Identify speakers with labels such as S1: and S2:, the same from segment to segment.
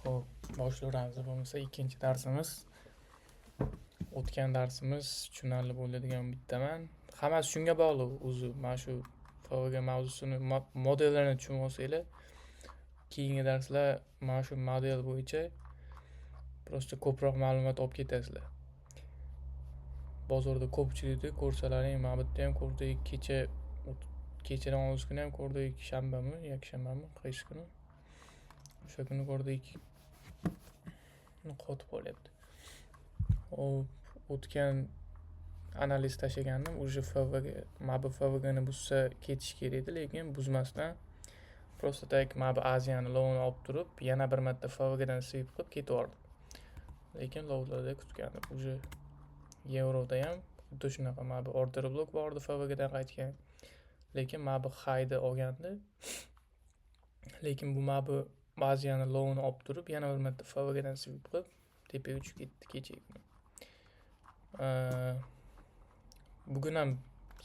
S1: Xo'p, boshlayveramiz. Bo'lmasa ikkinchi darsimiz. O'tgan darsimiz tushunarli bo'ldi degan bittaman. Hammasi shunga bog'liq o'zi. Mana shu FVG mavzusini modellarini tushunib olsanglar, keyingi darslar mana shu model bo'yicha prosta ko'proq ma'lumot olib ketasizlar. Bozorda ko'pchilikni ko'rsalaring, mana bu yerda ham ko'rdik, kechadan oldingi kuni ham ko'rdik, shanbami, yakshanbami, qaysi kuni? O'sha kuni ko'rdik. Qotib qolyapti. O'tgan analiz tashlagandim. Уже FVG, mana bu FVGni buzsa ketish kerak edi, lekin buzmasdan prosta tak mana bu Aziyani lovini olib turib, yana bir marta FVGdan sweep qilib ketaverdi. Lekin lovlarda kutgandim. Уже yevroda ham xuddi shunaqa mana bu order blok bordi FVGdan qaytgan. Lekin mana bu high'ni olgandi. Lekin bu mana bu Aziyani lovini olib turib, yana bir marta FVGdan sweep qilib tepaga tushib ketdi kechagi kuni. Bugun ham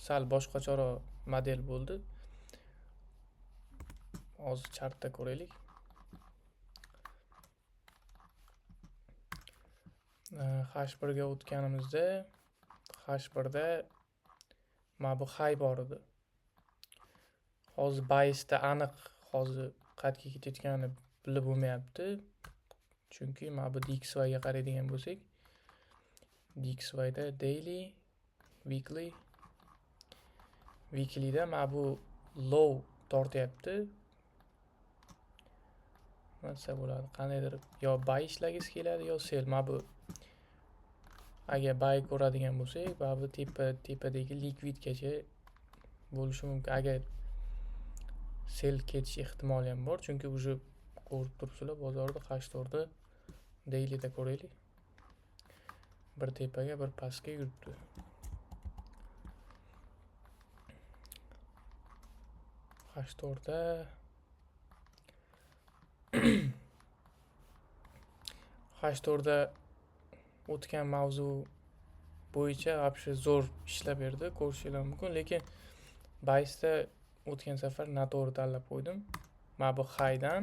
S1: sal boshqacharoq model bo'ldi. Hozir chartda ko'raylik. H1 ga o'tganimizda H1da mana bu high bor edi. Hozir biasda aniq hozir qayerga ketayotganini bilib bo'lmayapti. Chunki mana bu DXY ga qaraydigan bo'lsak, DXY da daily, weekly da mana bu low tortyapti. Nima bo'ladi? Qandaydir yo buy ishlagisi keladi yo sell. Mana bu agar buy ko'radigan bo'lsak, mana bu tepadagi liquidgacha bo'lishi mumkin. Agar sell ketish ehtimoli ham bor, chunki уже ko'rib turibsizlar bozorda H4da dailyda ko'raylik. Bir tepaga, bir pastga yuribdi. H4da H4da o'tgan mavzu bo'yicha вообще zo'r ishlab berdi, ko'rishingiz mumkin, lekin biasda o'tgan safar noto'g'ri tanlab qo'ydim. Mana bu high'dan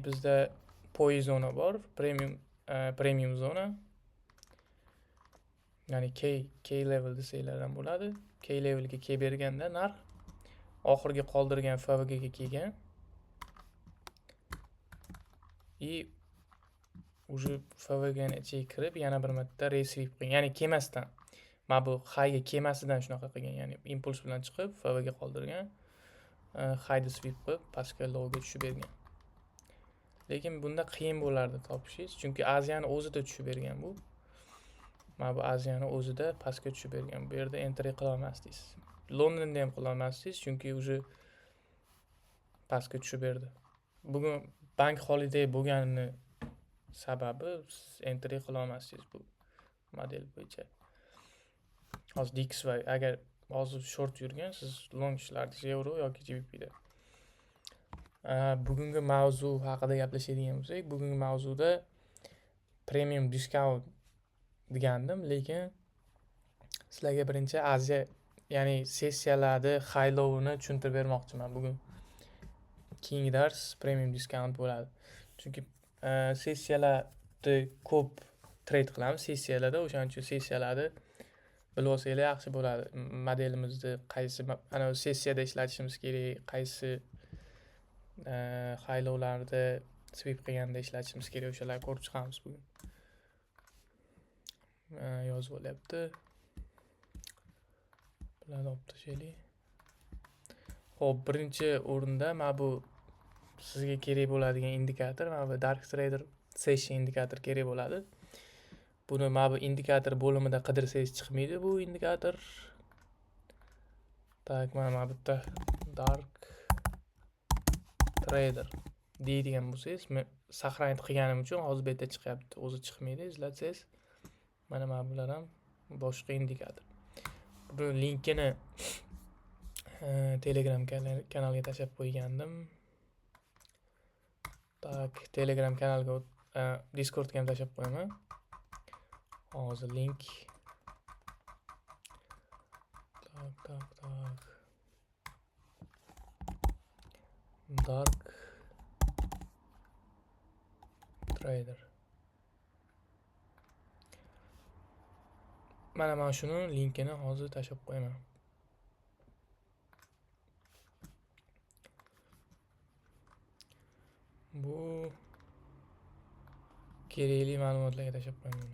S1: bizda poi zona bor, premium zona. Ya'ni K level desanglar ham bo'ladi. K levelga kelib berganda narx oxirgi qoldirgan FVG ga kelgan. Уже FVG ni ichiga kirib yana bir marta resweep qilgan. Ya'ni kelmasdan. Mana bu high'ga kelmasidan shunaqa qilgan. Ya'ni impuls bilan chiqib FVG qoldirgan. High'ni sweep qilib pastga lowga tushib bergan. Lekin bunda qiyin bo'lardi topishingiz, chunki Aziyani o'zida tushib bergan bu. Mana bu Aziyani o'zida pastga tushib bergan. Bu yerda entry qila olmasdingiz. Londonda ham qila olmasdingiz, chunki уже pastga tushib berdi. Bugun bank holiday bo'lganini sababi siz entry qila olmasdingiz bu model bo'yicha. Hozir DXY agar hozir short yurgan, siz long ishlardingiz euro yoki GBP da. Bugungi mavzu haqida gaplashadigan bo'lsak, bugungi mavzuda premium discount degandim, lekin sizlarga birinchi Aziya, ya'ni sessiyalarda high low'ni tushuntirib bermoqchiman bugun. Keyingi dars premium discount bo'ladi. Chunki sessiyalarda ko'p trade qilamiz sessiyalarda, o'shaning uchun sessiyalarda bilib olsanglar yaxshi bo'ladi. Modelimizni qaysi ana sessiyada ishlatishimiz kerak, qaysi high low'larda sweep qilganda ishlatishimiz kerak, o'shalarni ko'rib chiqamiz bugun. Yozib olyapti. Bularni olib tashlaylik. Xo'p, birinchi o'rinda mana bu sizga kerak bo'ladigan indikator, mana bu Dark Trader Session indikator kerak bo'ladi. Buni mana bu indikator bo'limida qidirsangiz chiqmaydi bu indikator. Tak, mana bu yerda Dark Trader deydigan bo'lsangiz, men saqlanib qilganim uchun hozir bu yerda chiqyapti. O'zi chiqmaydi, izlatsangiz. Mana bular ham boshqa indikator. Buni linkini Telegram kanalga tashlab qo'ygandim. Tak, Telegram kanalga Discordga ham tashlab qo'yaman. Hozir link. Tak. Dark trader. Mana shuni linkini hozir tashlab qo'yaman. Bu kerakli ma'lumotlarga tashlab qo'yaman.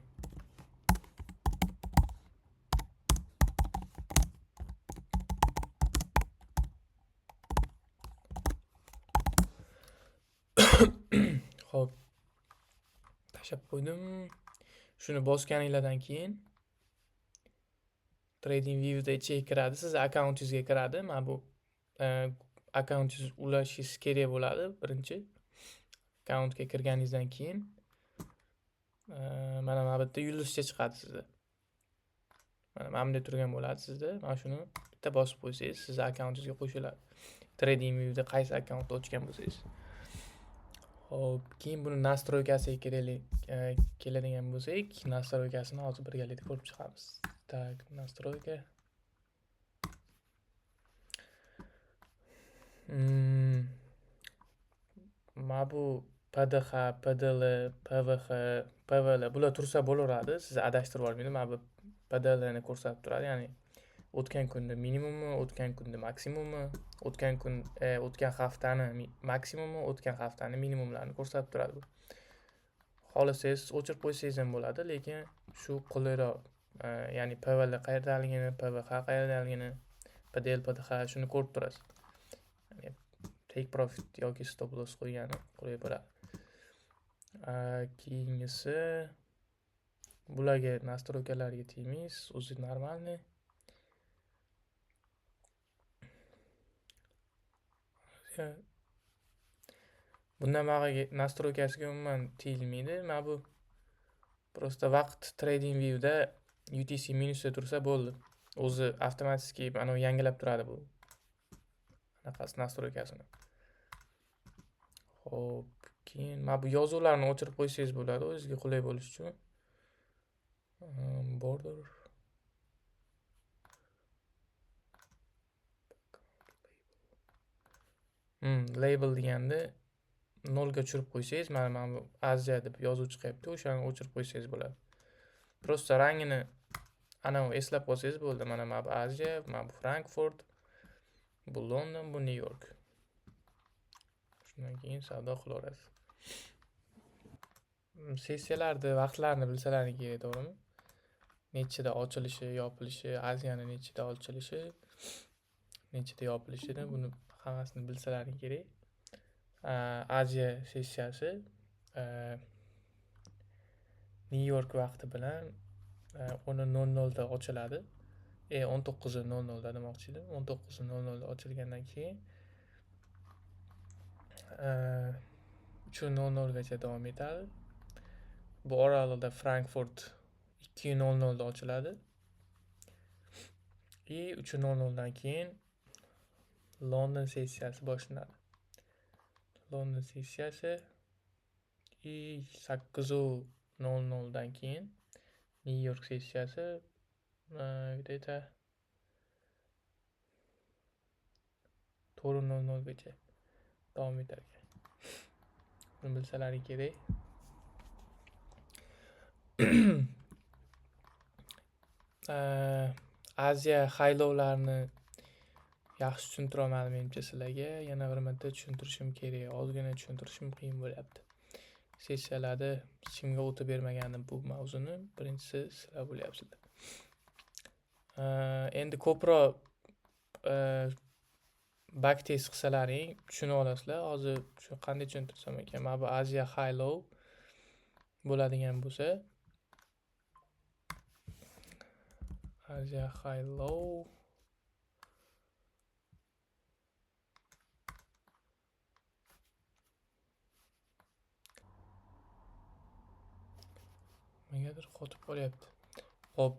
S1: Xo'p. Tashlab qo'ydim. Shuni bosganingizdan keyin TradingView'da ichiga kiradi. Siz akkauntingizga kiradi. Mana bu akkauntingiz ulashingiz kerak bo'ladi. Birinchi akkauntga kirganingizdan keyin mana bu yerda yulduzcha chiqadi sizda. Mana bunday turgan bo'ladi sizda. Mana shuni bitta bosib qo'ysangiz, siz akkauntingizga qo'shiladi. TradingView'da qaysi akkauntni ochgan bo'lsangiz. Xo'p, keyin buni nastroykasiga keladigan bo'lsak, nastroykasini hozir birgalikda ko'rib chiqamiz. Tak, настройка. Mana bu PDH, PDL, PVH, PVL bular tursa bo'laveradi. Siz adashtirib olmaydi. Mana bu PDL ni ko'rsatib turadi. Ya'ni o'tgan kunda minimumi, o'tgan kunda maksimumi, o'tgan haftani maksimumi, o'tgan haftani minimumlarini ko'rsatib turadi. Xohlasangiz o'chirib qo'ysangiz ham bo'ladi, lekin shu qulayroq. Ya'ni PVL qayerdaligini, PVH qayerdaligini, PDL, PDH shuni ko'rib turasiz. Ya'ni take profit yoki stop loss qo'ygani qulay bo'ladi. Keyingisi bularga nastroykalarga tegmaymiz, o'zi normalniy. Bundan bag'aga nastroykasiga umuman tegilmaydi. Mana bu просто vaqt TradingView'da UTC minusda tursa bo'ldi. O'zi avtomatik ana yangilab turadi bu. Anaqasi nastroykasini. Xo'p, keyin mana bu yozuvlarni o'chirib qo'ysangiz bo'ladi, o'zingizga qulay bo'lishi uchun. Border label deganda 0 ga tushirib qo'ysangiz, mana bu Aziya deb yozuv chiqyapti, o'shani o'chirib qo'ysangiz bo'ladi. Prosta rangini ana eslab qolsangiz bo'ldi. Mana bu Aziya, mana bu Frankfurt, bu London, bu New York. Shundan keyin savdo qilaverasiz. Sessiyalarda vaqtlarini bilsalaringiz kerak, to'g'rimi? Nechida ochilishi, yopilishi, Aziyani nechida ochilishi, nechida yopilishini buni hammasini bilsalaring kerak. Aziya sessiyasi New York vaqti bilan 10:00 da ochiladi. 19:00 da demoqchi edim. 19:00 da ochilgandan keyin 3:00 gacha davom etadi. Bu oralig'ida Frankfurt 2:00 da ochiladi. 3:00 dan keyin London sessiyasi boshlanadi. London sessiyasi 8:00 dan keyin New York sessiyasi где-то 4:00 gacha davom etar ekan. Buni bilsalaring kerak. Aziya haylovlarini yaxshi tushuntira olmadim menimcha sizlarga. Yana bir marta tushuntirishim kerak. Ozgina tushuntirishim qiyin bo'lyapti. Sessiyalarda hech kimga o'tib bermaganim bu mavzuni. Birinchisi sizlar bo'lyapsizlar. Endi ko'proq backtest qilsalaring tushunib olasizlar. Hozir shu qanday tushuntirsam ekan. Mana bu Aziya high low bo'ladigan bo'lsa, Aziya high low negadir qotib qolyapti. Xo'p.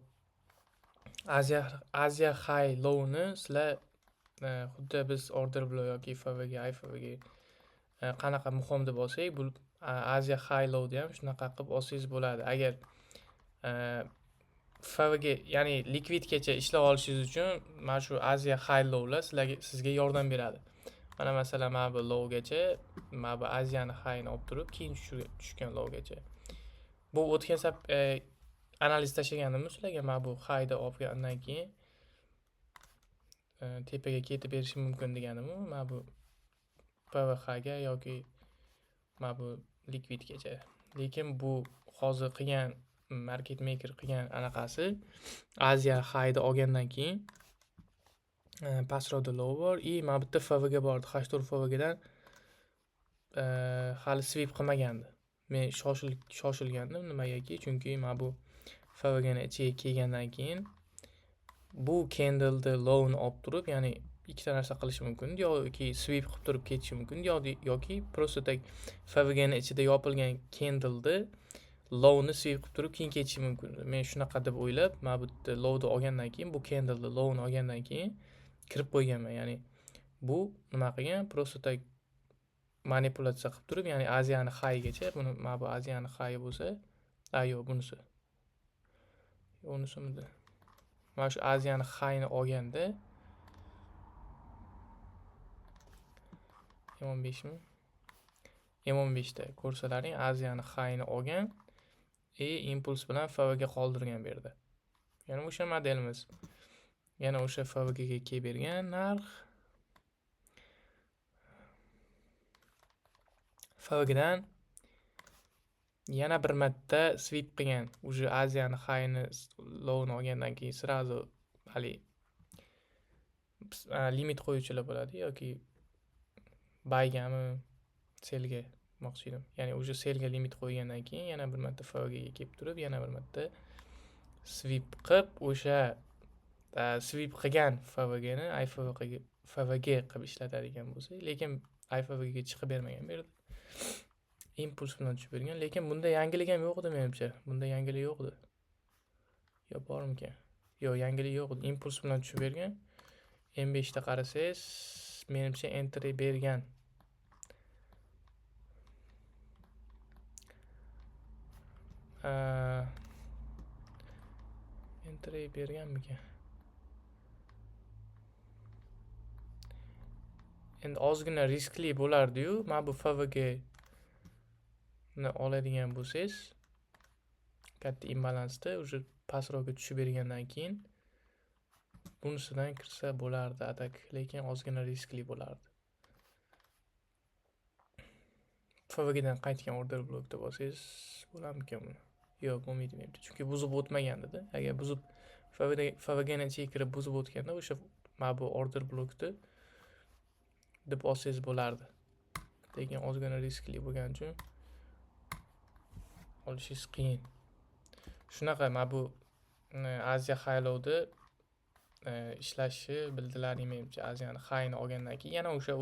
S1: Aziya high low'ni sizlar xuddi biz order blow yoki FVG, IFVG qanaqa muhim deb olsak, bu Aziya high low'ni ham shunaqa qilib olsangiz bo'ladi. Agar FVG, ya'ni likvidgacha ishlab olishingiz uchun mana shu Aziya high low'lar sizga yordam beradi. Mana masalan mana bu lowgacha, mana bu Aziyani high'ini olib turib, keyin tushgan lowgacha. Bu o'tgan analiz tashlaganimni sizlarga mana bu high'da olgandan keyin tepaga ketib berishi mumkin deganim u. Mana bu PVH ga yoki mana bu liquidgacha. Lekin bu hozir qilgan market maker qilgan anaqasi Aziya high'da olgandan keyin pastroqda low bor и mana bitta FVG bordi. H4 FVGdan hali sweep qilmagandi. Men shoshilgandim nimagaki? Chunki mana bu FVGni ichiga kelgandan keyin bu candle'da low'ni olib turib, ya'ni ikkita narsa qilishi mumkin. Yoki sweep qilib turib ketishi mumkin, yoki просто tak FVGni ichida yopilgan candle'da low'ni sweep qilib turib keyin ketishi mumkin. Men shunaqa deb o'ylab, mana bu yerda low'ni olgandan keyin, bu candle'da low'ni olgandan keyin kirib qo'yganman. Ya'ni bu nima qilgan? Просто tak manipulyatsiya qilib turib, ya'ni Aziyani high'gacha, buni mana bu Aziyani high bo'lsa, yo'q bunisi. Unisimi? Mana shu Aziyani high'ni olganda 15 mi? 15 da ko'rsalaring Aziyani high'ni olgan impuls bilan FVG qoldirgan bu yerda. Yana o'sha modelimiz. Yana o'sha FVG ga kelib bergan narx. FVG dan yana bir marta sweep qilgan. Uje Aziyani high'ni low'ni olgandan keyin sразу hali limit qo'yuvchilar bo'ladi yoki baygami, selga moqchi edim. Ya'ni uje selga limit qo'ygandan keyin yana bir marta FVG ga kelib turib, yana bir marta sweep qilib, o'sha sweep qilgan FVGni FVG qilib ishlatadigan bo'lsa, lekin IFVG ga chiqib bermagan bu yerda. Impuls bilan tushib bergan, lekin bunda yangilik ham yo'q edi menimcha. Bunda yangilik yo'q edi. Yo bormikan? Yo'q, yangilik yo'q edi. Impuls bilan tushib bergan. M5 da qarasangiz, menimcha entry bergan. Entry berganmikan? Endi ozgina riskli bo'lardi-yu, mana bu FVG ni oladigan bo'lsangiz, katta imbalansda o'sha pastroqga tushib bergandan keyin bunisidan kirsa bo'lardi atak, lekin ozgina riskli bo'lardi. FVG dan qaytgan order blokda bo'lsangiz bo'larmikan buni? Yo'q, bo'lmaydi menimcha. Chunki buzib o'tmagandi-da. Agar buzib FVG ni ichiga kirib buzib o'tganda o'sha mana bu order blokda deb olsangiz bo'lardi. Lekin ozgina riskli bo'lgani uchun olishingiz qiyin. Shunaqa mana bu Aziya High'da ishlashi bildilaring menimcha. Aziyani high'ni olgandan keyin yana o'sha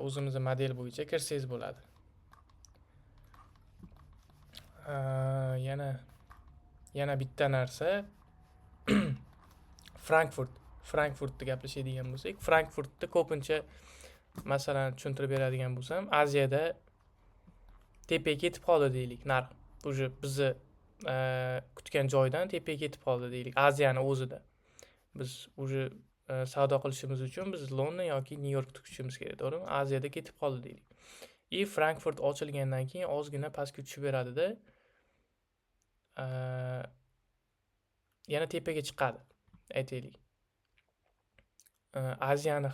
S1: o'zimizning model bo'yicha kirsangiz bo'ladi. Yana bitta narsa Frankfurtda gaplashadigan bo'lsak, Frankfurtda ko'pincha masalan tushuntirib beradigan bo'lsam, Aziyada tepaga ketib qoldi deylik, narx. Uje bizni kutgan joydan tepaga ketib qoldi deylik, Aziyani o'zida. Biz uje savdo qilishimiz uchun biz London yoki Nyu-Yorkda kutishimiz kerak, to'g'rimi? Aziyada ketib qoldi deylik. Frankfurt ochilgandan keyin ozgina pastga tushib beradi-da, yana tepaga chiqadi, aytaylik. Aziyani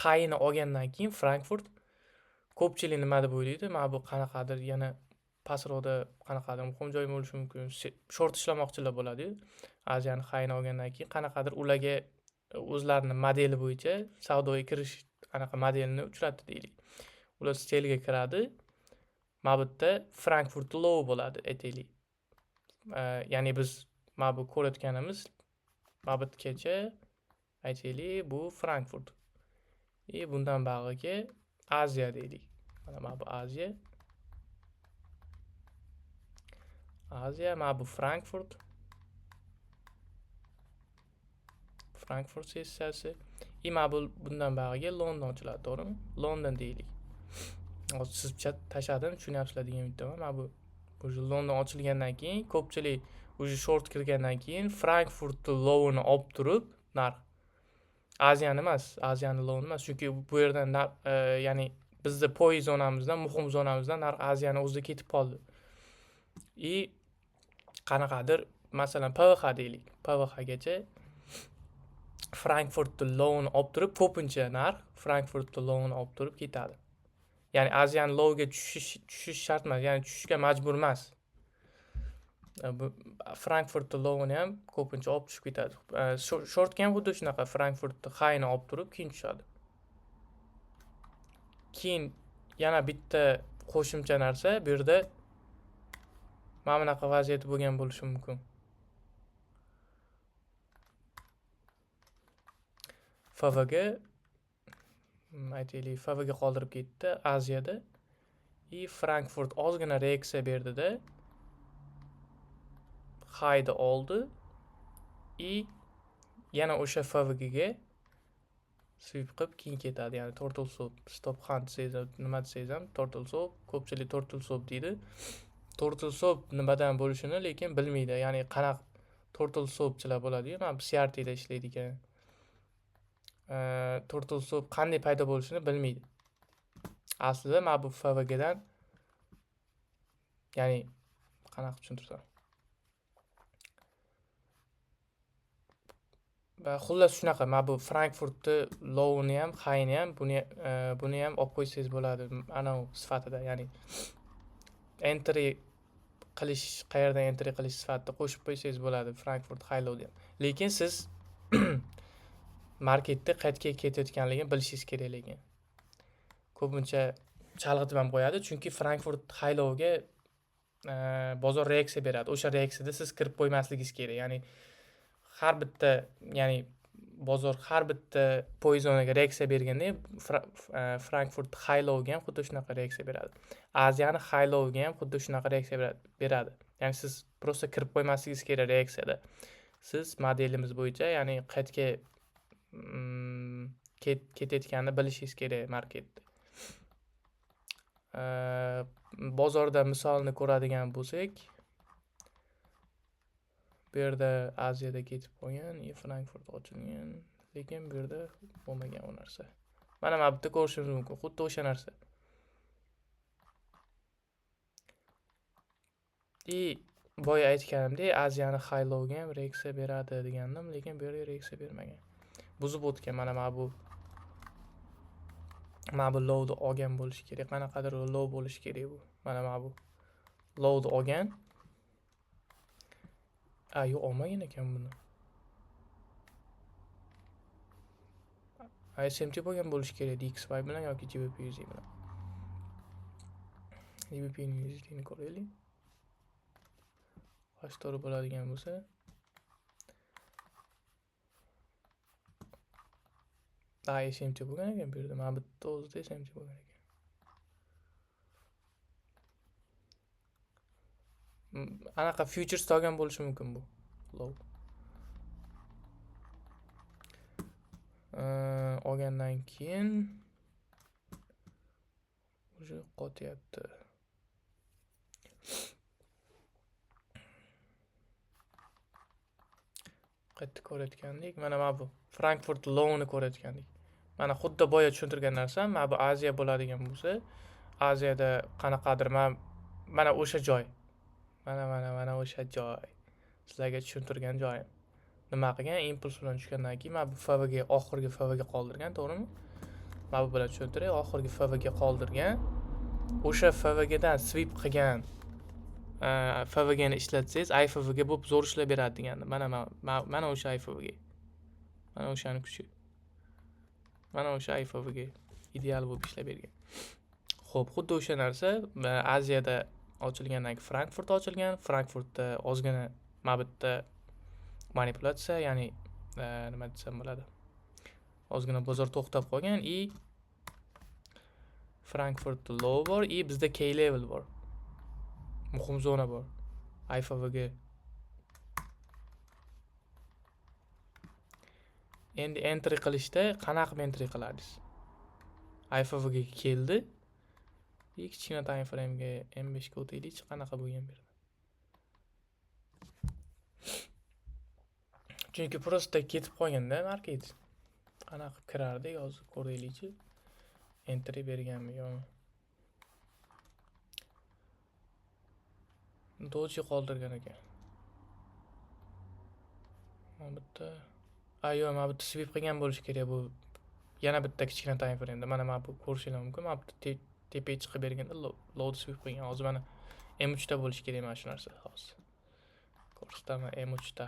S1: high'ni olgandan keyin Frankfurt ko'pchilik nima deb o'ylaydi? Mana bu qanaqadir yana pastroqda qanaqadir muhim joy bo'lishi mumkin. Short ishlamoqchilar bo'ladi-yu. Aziyani high'ni olgandan keyin qanaqadir ularga o'zlarining modeli bo'yicha savdoga kirish anaqa modelini uchratdi deylik. Ular selga kiradi. Mana bu yerda Frankfurt low bo'ladi, aytaylik. Ya'ni biz mana bu ko'rayotganimiz mana bu yergacha aytaylik, bu Frankfurt. Bundan bag'iga Aziya deylik. Mana bu Aziya. Mana bu Frankfurt. Frankfurt sessiyasi. Mana bu bundan bag'iga London ochiladi, to'g'rimi? London deylik. Hozir siz tashladim, tushunyapsizlar degan umiddaman. Mana bu London ochilgandan keyin ko'pchilik short kirgandan keyin Frankfurt low'ini olib turib, narx Aziyani emas, Aziyani low emas. Chunki bu yerdan ya'ni bizda poy zonamizdan, muhim zonamizdan narx Aziyani o'zida ketib qoldi. Qanaqadir, masalan, PVH deylik. PVHgacha Frankfurtni low'ni olib turib, ko'pincha narx Frankfurtni low'ni olib turib ketadi. Ya'ni Aziyani low'ga tushish shart emas, ya'ni tushishga majbur emas. Bu Frankfurtni low'ni ham ko'pincha olib tushib ketadi. Shortga ham xuddi shunaqa, Frankfurtni high'ni olib turib keyin tushadi. Keyin yana bitta qo'shimcha narsa, bu yerda mana bunaqa vaziyat bo'lgan bo'lishi mumkin. FVga aytaylik, FVga qoldirib ketdi Aziyada. Frankfurt ozgina reaksiya berdida, high'ni oldi. Yana o'sha FVga sweep qilib keyin ketadi. Ya'ni turtle swap, stop hunt desam, nima desam, turtle swap, ko'pchilik turtle swap deydi. Turtle swap nimadan bo'lishini lekin bilmaydi. Ya'ni qanaqa turtle swapchilar bo'ladi-yu, mana CRT da ishlaydigan. Turtle swap qanday paydo bo'lishini bilmaydi. Aslida mana bu FVgadan, ya'ni qanaqa tushuntirsam, xullas shunaqa. Mana bu Frankfurtni low'ni ham, high'ni ham, buni ham olib qo'ysangiz bo'ladi. Ana u sifatida, ya'ni entry qilish, qayerdan entry qilish sifatida qo'shib qo'ysangiz bo'ladi Frankfurt high low'ni ham. Lekin siz marketda qayerga ketayotganligini bilishingiz kerak lekin. Ko'pincha chalg'itib ham qo'yadi, chunki Frankfurt high low'ga bozor reaksiya beradi. O'sha reaksiyada siz kirib qo'ymasligingiz kerak. Ya'ni har bitta, ya'ni bozor har bitta poyzonaga reaksiya berganda Frankfurt high low'ga ham xuddi shunaqa reaksiya beradi. Aziyani high low'ga ham xuddi shunaqa reaksiya beradi. Ya'ni siz prosta kirib qo'ymasligingiz kerak reaksiyada. Siz modelimiz bo'yicha, ya'ni qayerga ketayotganini bilishingiz kerak marketda. Bozorda misolni ko'radigan bo'lsak, bu yerda Aziyada ketib qolgan, Frankfurt ochilgan, lekin bu yerda bo'lmagan u narsa. Mana bu yerda ko'rishingiz mumkin, xuddi o'sha narsa. Boya aytganimdek, Aziyani high low'ga ham reaksiya beradi degandim, lekin bu yerga reaksiya bermagan. Buzib o'tgan. Mana bu low'ni olgan bo'lishi kerak. Qanaqadir low bo'lishi kerak bu. Mana bu low'ni olgan. Yo'q, olmagan ekan buni. SMT bo'lgan bo'lishi kerak DXY bilan yoki GBP USD bilan. GBP USD ni ko'raylik. Qoch to'g'ri bo'ladigan bo'lsa, SMT bo'lgan ekan bu yerda. Mana bitta o'zida SMT bo'lgan ekan. Anaqa futures olgan bo'lishi mumkin bu low. Olgandan keyin o'sha qotyapti. Qayerda ko'rayotgandik? Mana bu Frankfurt low'ni ko'rayotgandik. Mana xuddi boya tushuntirgan narsam, mana bu Aziya bo'ladigan bo'lsa, Aziyada qanaqadir mana o'sha joy. Mana o'sha joy. Sizlarga tushuntirgan joyim. Nima qilgan? Impuls bilan tushgandan keyin mana bu FVga, oxirgi FVga qoldirgan, to'g'rimi? Mana bu bilan tushuntiray, oxirgi FVga qoldirgan. O'sha FVgadan sweep qilgan FVgani ishlatsangiz, IFVga bo'lib zo'r ishlab beradi degandim. Mana o'sha IFVga. Mana o'shani kuchi. Mana o'sha IFVga ideal bo'lib ishlab bergan. Xo'p, xuddi o'sha narsa Aziyada ochilgandan keyin Frankfurt ochilgan. Frankfurtda ozgina mana bitta manipulyatsiya, ya'ni nima desam bo'ladi? Ozgina bozor to'xtab qolgan. Frankfurt low bor, bizda K level bor. Muhim zona bor. IFVga. Endi entry qilishda qanaqa entry qiladingiz? IFVga keldi. Kichkina time frame'ga M5 ga o'taylik, qanaqa bo'lgan bu yerda. Chunki prosta ketib qolganda market. Qanaqa qilib kirardik hozir ko'raylikchi. Enter berganmi yo'qmi? Doji qoldirgan ekan. Mana bitta yo'q, mana bitta sweep qilgan bo'lishi kerak bu. Yana bitta kichkina time frame'da. Mana bu ko'rishingiz mumkin. Mana bitta tepaga chiqib berganda load sweep qilgan. Hozir mana M3 da bo'lishi kerak mana shu narsa hozir. Ko'rsataman M3 da.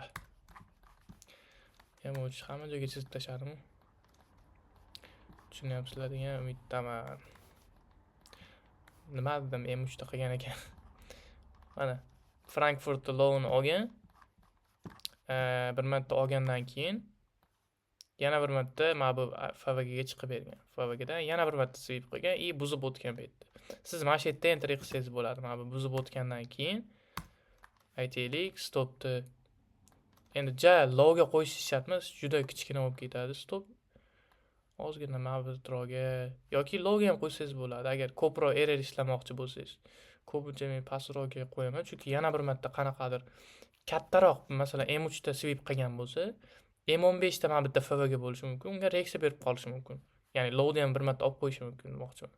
S1: M3 hamma joyga chizib tashladim. Tushunyapsizlar degan umiddaman. Nima dedim M3 da qilgan ekan. Mana Frankfurt low'ni olgan. Bir marta olgandan keyin yana bir marta mana bu FVG ga chiqib bergan. FVG dan yana bir marta sweep qilgan и buzib o'tgan paytda. Siz mana shu yerda enter qilsangiz bo'ladi. Mana bu buzib o'tgandan keyin aytaylik stopni endi low'ga qo'yish shart emas, juda kichkina bo'lib ketadi stop. Ozgina mana bu troga yoki low'ga ham qo'ysangiz bo'ladi agar ko'proq error ishlamoqchi bo'lsangiz. Ko'pincha men pastroqqa qo'yaman chunki yana bir marta qanaqadir kattaroq masalan M3 da sweep qilgan bo'lsa, M15 da mana bitta FVG bo'lishi mumkin. Unga reaksiya berib qolishi mumkin. Ya'ni low'da ham bir marta olib qo'yishi mumkin demoqchiman.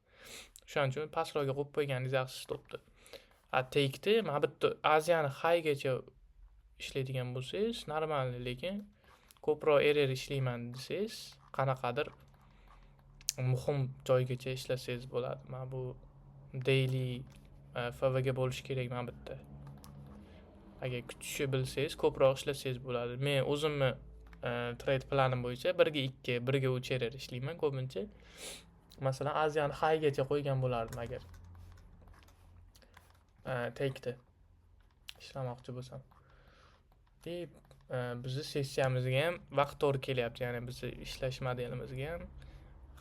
S1: Shuning uchun pastroqqa qo'yib qo'yganingiz yaxshi stopdi. Take'ni mana bitta Aziyani highgacha ishlaydigan bo'lsangiz, normal, lekin ko'proq error ishlayman desangiz, qanaqadir muhim joygacha ishlasangiz bo'ladi. Mana bu daily FVG bo'lishi kerak mana bitta. Agar kutishni bilsangiz, ko'proq ishlasangiz bo'ladi. Men o'zimni trade planim bo'yicha 1 ga 2, 1 ga 3 error ishlayman ko'pincha. Masalan, Aziyani highgacha qo'ygan bo'lardim agar take'ni ishlamoqchi bo'lsam. Bizni sessiyamizga ham vaqt to'g'ri kelyapti. Ya'ni bizni ishlash modelimizga ham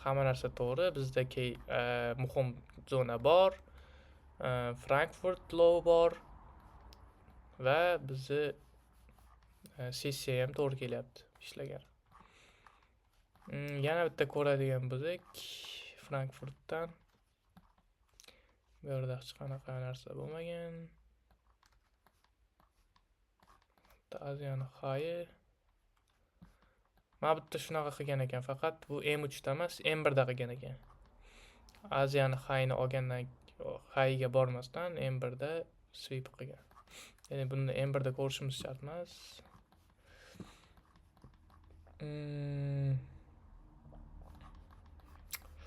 S1: hamma narsa to'g'ri. Bizda muhim zona bor. Frankfurt low bor va bizni sessiya ham to'g'ri kelyapti ishlagan. Yana bitta ko'radigan bo'lsak, Frankfurtdan bu yerda hech qanaqa narsa bo'lmagan. Aziyani high. Mana bitta shunaqa qilgan ekan, faqat bu M3 da emas, M1 da qilgan ekan. Aziyani highni olgandan highga bormasdan M1 da sweep qilgan. Ya'ni buni M1 da ko'rishimiz shart emas.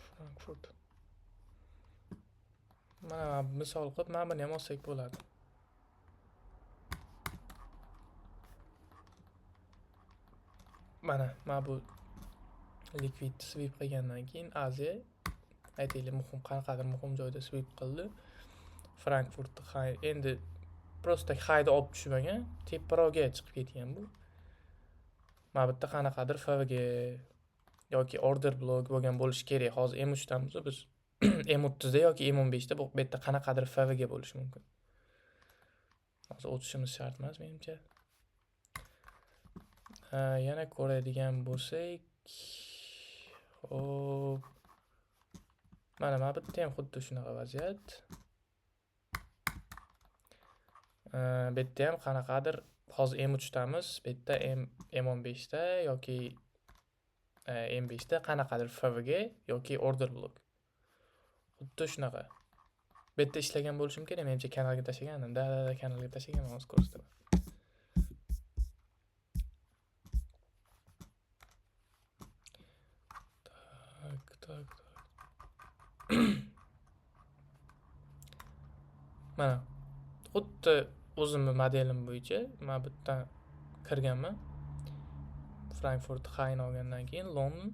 S1: Frankfurt. Mana misol qilib, mana buni ham olsak bo'ladi. Mana bu liquid sweep qilgandan keyin Aziya aytaylik qanaqadir muhim joyda sweep qildi. Frankfurt high endi prosta highda olib tushmagan, teparoqga chiqib ketgan bu. Mana bitta qanaqadir FVG yoki order block bo'lgan bo'lishi kerak. Hozir M3 damiz biz M30 da yoki M15 da bu yerda qanaqadir FVG bo'lishi mumkin. Hozir o'tishimiz shart emas menimcha. Yana ko'radigan bo'lsak, hop. Mana bitta ham xuddi shunaqa vaziyat. Bu yerda ham qanaqadir hozir M3 damiz, bu yerda M15 da yoki M5 da qanaqadir FVG yoki order block. Xuddi shunaqa. Bu yerda ishlagan bo'lishim kerak. Menimcha kanalga tashlagandim. Da kanalga tashlaganman, hozir ko'rsataman. Tak. Mana xuddi o'zimning modelim bo'yicha mana bu yerdan kirganman. Frankfurt highni olgandan keyin London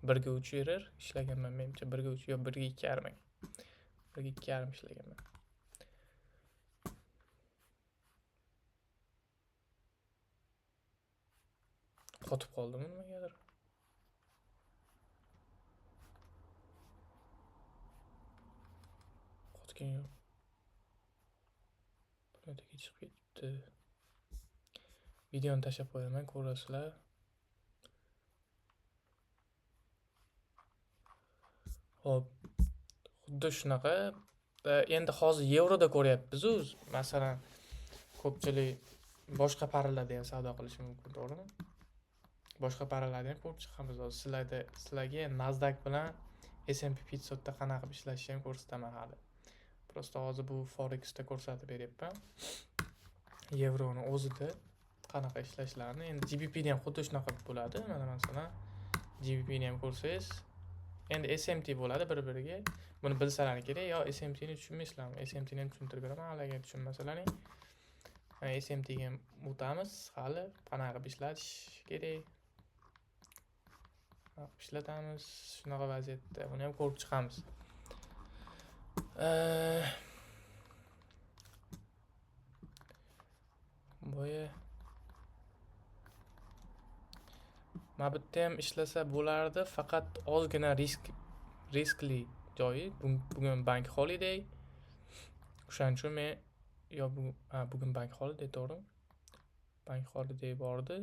S1: 1 ga 3 error ishlaganman menimcha. 1 ga 3 yo 1 ga 2,5. 1 ga 2,5 ishlaganman. Qotib qoldimmi nimagadir? Qotgan yo'q. Bunga chiqib ketdi. Videoni tashlab qo'yaman, ko'rasizlar. Hop. Xuddi shunaqa. Endi hozir yevroda ko'ryapmiz-ku. Masalan, ko'pchilik boshqa paralarda ham savdo qilishi mumkin, to'g'rimi? boshqa paralarni ham ko'rib chiqamiz. Hozir sizlarga Nasdaq bilan S&P 500 da qanaqa qilib ishlashini ham ko'rsataman hali. Prosta hozir bu Forexda ko'rsatib beryapman. Yevroni o'zida qanaqa ishlashlarini. Endi GBP ni ham xuddi shunaqa bo'ladi. Mana masalan GBP ni ham ko'rsangiz, endi SMT bo'ladi bir-biriga. Buni bilsalaring kerak. Yo SMT ni tushunmaysizlarmi? SMT ni ham tushuntirib beraman, agar tushunmasalaring. SMT ga ham o'tamiz. Hali qanaqa qilib ishlatish kerak. Ishlatamiz shunaqa vaziyatda. Buni ham ko'rib chiqamiz. Boya mana bu yerda ham ishlasa bo'lardi, faqat ozgina riskli joyi. Bugun bank holiday. O'shaning uchun men bugun bank holiday, to'g'rimi? Bank holiday bordi.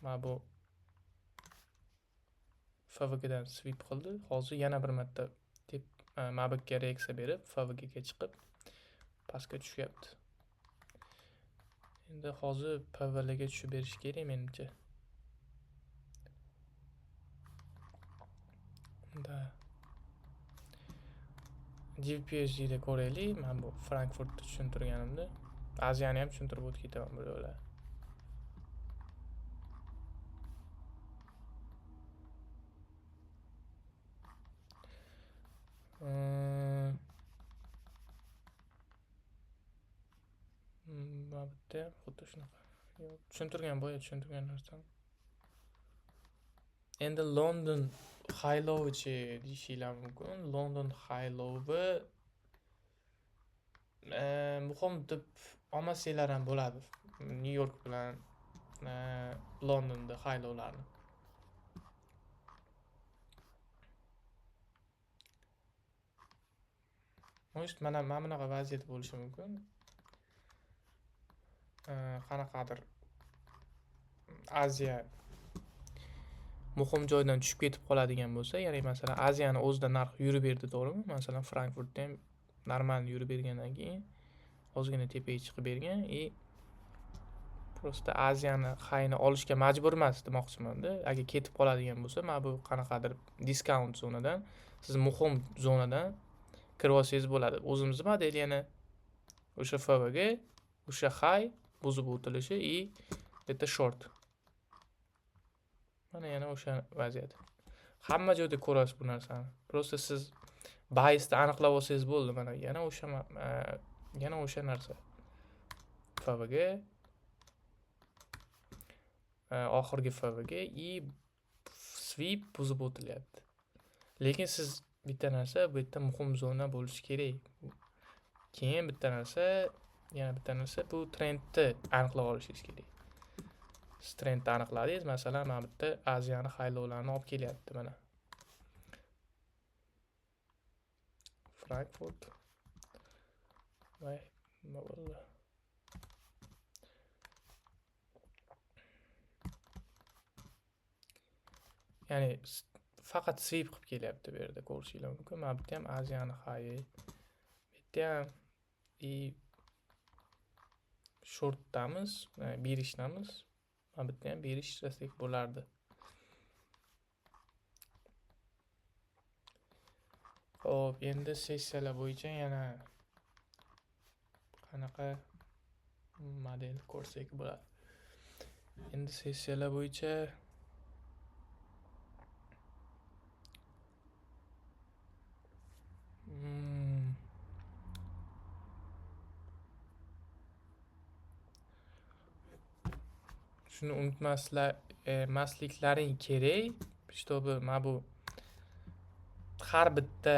S1: Mana bu FVG dan sweep qildi. Hozir yana bir marta deb mana bu yerga reaksiya berib, FVG ga chiqib pastga tushyapti. Endi hozir PVL ga tushib berish kerak menimcha. GBPUSD da ko'raylik. Men bu Frankfurtda tushuntirganimda, Aziyani ham tushuntirib o'tib ketaman bular. Mana bu yerda xuddi shunaqa. Tushuntirgan narsam. Endi London High Low-chi deyishinglar mumkin. London High Low-i muhim deb olmasanglar ham bo'ladi. New York bilan Londonda High Low-larni. Mana bunaqa vaziyat bo'lishi mumkin. Qanaqadir Aziya muhim joydan tushib ketib qoladigan bo'lsa, ya'ni masalan Aziyani o'zida narx yurib berdi, to'g'rimi? Masalan Frankfurtda ham normal yurib bergandan keyin ozgina tepaga chiqib bergan, prosta Aziyani hayni olishga majbur emas demoqchiman-da. Agar ketib qoladigan bo'lsa, mana bu qanaqadir discount zonadan, siz muhim zonadan kirib olsangiz bo'ladi. O'zimizning model yana o'sha FVG, o'sha high buzib o'tilishi это short. Mana yana o'sha vaziyat. Hamma joyda ko'rasiz bu narsani. Prosta siz biasni aniqlab olsangiz bo'ldi. Mana yana o'sha narsa. FVG oxirgi FVG sweep buzib o'tilyapti. Lekin siz bitta narsa, bu yerda muhim zona bo'lishi kerak. Keyin yana bitta narsa bu trendni aniqlab olishingiz kerak. Siz trendni aniqladingiz, masalan, mana bu yerda Aziyani high-low'larni olib kelyapti mana. Frankfurt. Ya'ni faqat sweep qilib kelyapti bu yerda, ko'rishinglar mumkin. Mana bu yerda ham Aziyani high. Bu yerda ham shortdamiz, berishdamiz. Mana bu yerda ham berish ishlasak bo'lardi. Xo'p, endi sessiyalar bo'yicha yana qanaqa model ko'rsak bo'ladi. Endi sessiyalar bo'yicha shuni unutmasliklaring kerak, чтобы mana bu har bitta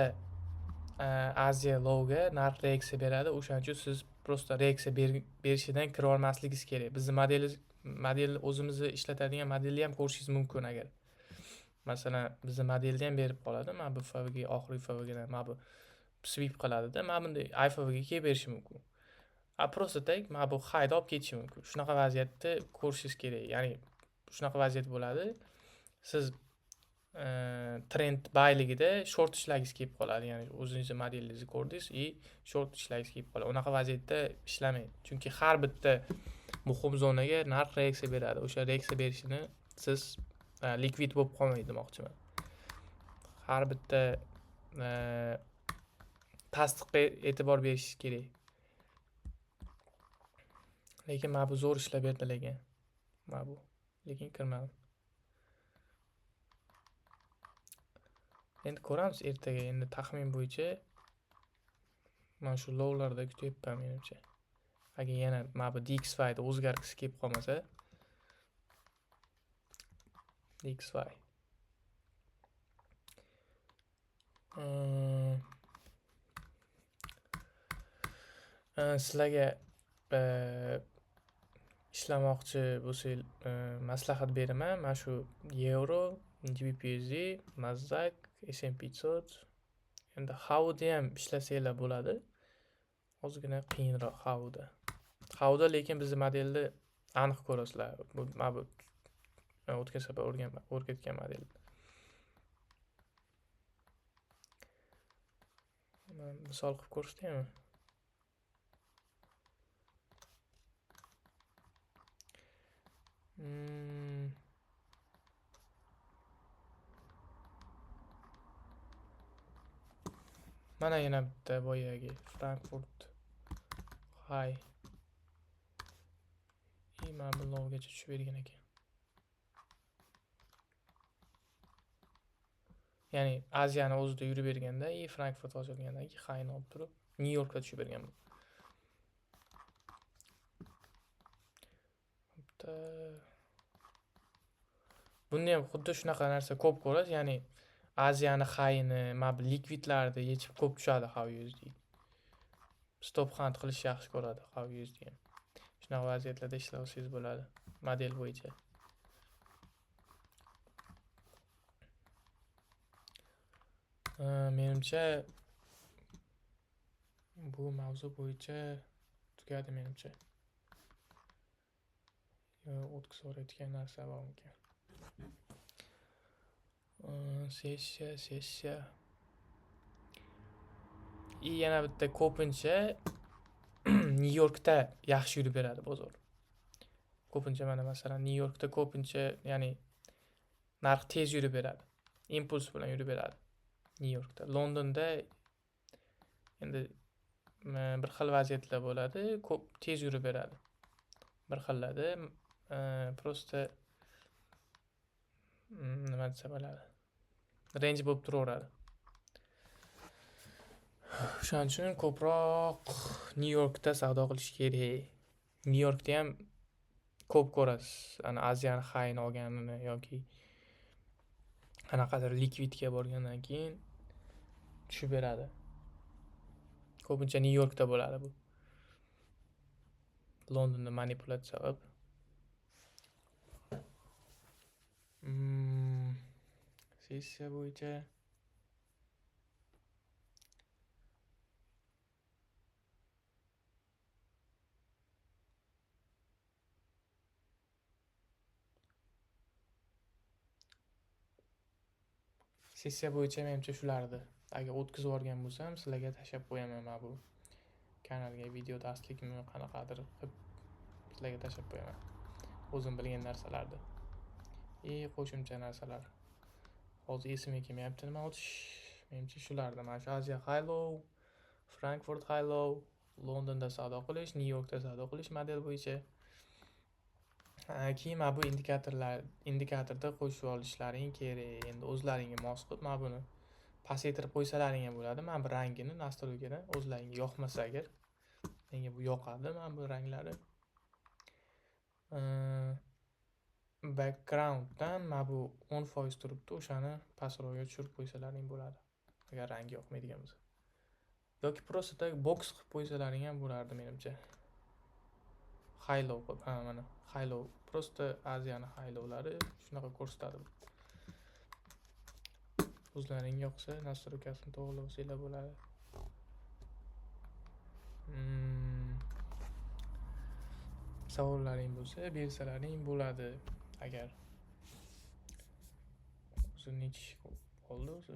S1: Aziya lowga narx reaksiya beradi. O'shaning uchun siz prosta reaksiya berishidan kira olmasligingiz kerak. Bizning model o'zimizni ishlatadigan modelni ham ko'rishingiz mumkin agar. Masalan, bizning modelda ham berib qoladi. Mana bu FVG oxirgi FVG dan mana bu sweep qiladida, mana bunday IFVG ga berishi mumkin. Prosta mana bu high olib ketishi mumkin. Shunaqa vaziyatda ko'rishingiz kerak. Ya'ni shunaqa vaziyat bo'ladi. Siz trend bayligida short ishlagingiz kelib qoladi. Ya'ni o'zingizning modelingizni ko'rdingiz, short ishlagingiz kelib qoladi. Unaqa vaziyatda ishlamang. Chunki har bitta muhim zonaga narx reaksiya beradi. O'sha reaksiya berishini siz likvid bo'lib qolmaydi demoqchiman. Har bitta tasdiqqa e'tibor berishingiz kerak. Lekin mana bu zo'r ishlab berdi lekin. Mana bu. Lekin kirmadi. Endi ko'ramiz ertaga. Endi taxmin bo'yicha mana shu lowlarda kutyapman menimcha. Agar yana mana bu DXY da o'zgargisi kelib qolmasa, DXY sizlarga ishlamoqchi bo'lsangiz maslahat beraman. Mana shu Euro, GBP/USD, Nasdaq, S&P 500. Endi How'da ham ishlasanglar bo'ladi. Ozgina qiyinroq How'da. How'da lekin bizning modelni aniq ko'rasizlar. Bu mana bu o'tgan safar o'rgatgan model. Misol qilib ko'rsataymi? Mana yana bitta boyagi Frankfurt High. Mana bu lowgacha tushib bergan ekan. Ya'ni Aziyani o'zida yurib berganda, Frankfurt ochilgandan keyin High'ni olib turib, New Yorkda tushib bergan bu. Bunda ham xuddi shunaqa narsa ko'p ko'rasiz, ya'ni Aziyani High'ni, mana bu likvidlarni yechib ko'p tushadi HowUSD. Stop hunt qilish yaxshi ko'radi HowUSD ham. Shunaqa vaziyatlarda ishlashingiz bo'ladi model bo'yicha. Menimcha bu mavzu bo'yicha tugadi menimcha. O'tkazayotgan narsa bormikan? Sessiya. Yana bitta ko'pincha New Yorkda yaxshi yurib beradi bozor. Ko'pincha mana masalan New Yorkda ko'pincha, ya'ni narx tez yurib beradi. Impuls bilan yurib beradi New Yorkda. Londonda endi bir xil vaziyatlar bo'ladi, ko'p tez yurib beradi. Bir xilladi, prosta nima desa bo'ladi? Range bo'lib turaveradi. Shuning uchun ko'proq New Yorkda savdo qilish kerak. New Yorkda ham ko'p ko'rasiz. Ana Asian High'ni olganini yoki qanaqadir likvidga borgandan keyin tushib beradi. Ko'pincha New Yorkda bo'ladi bu. Londonda manipulyatsiya qilib. Sessiya bo'yicha menimcha shulardi. Agar o'tkazib yuborgan bo'lsam, sizlarga tashlab qo'yaman mana bu kanalga video darslikni qanaqadir qilib sizlarga tashlab qo'yaman. O'zim bilgan narsalarni. Qo'shimcha narsalar. Hozir esimga kelmayapti nima o'tish. Menimcha shulardi. Mana shu Asia High Low, Frankfurt High Low, Londonda savdo qilish, New Yorkda savdo qilish model bo'yicha. Keyin mana bu indikatorda qo'shib olishlaring kerak. Endi o'zlaringga mos qilib mana buni pasaytirib qo'ysalaring ham bo'ladi. Mana bu rangini nastroykadan o'zlaringga yoqmasa agar, menga bu yoqadi, mana bu ranglari. Backgrounddan mana bu 10% turibdi, o'shani pastroqga tushirib qo'ysalaring bo'ladi. Agar rangi yoqmaydigan bo'lsa. Yoki prosta box qilib qo'ysalaring ham bo'lardi menimcha. High low qilib, mana high low, prosta Aziyani high lowlari shunaqa ko'rsatadi. O'zlaring yoqsa, nastroykasini to'g'rilab bo'ladi. Savollaring bo'lsa, bersalaring bo'ladi. Agar o'zi nechi qoldi o'zi?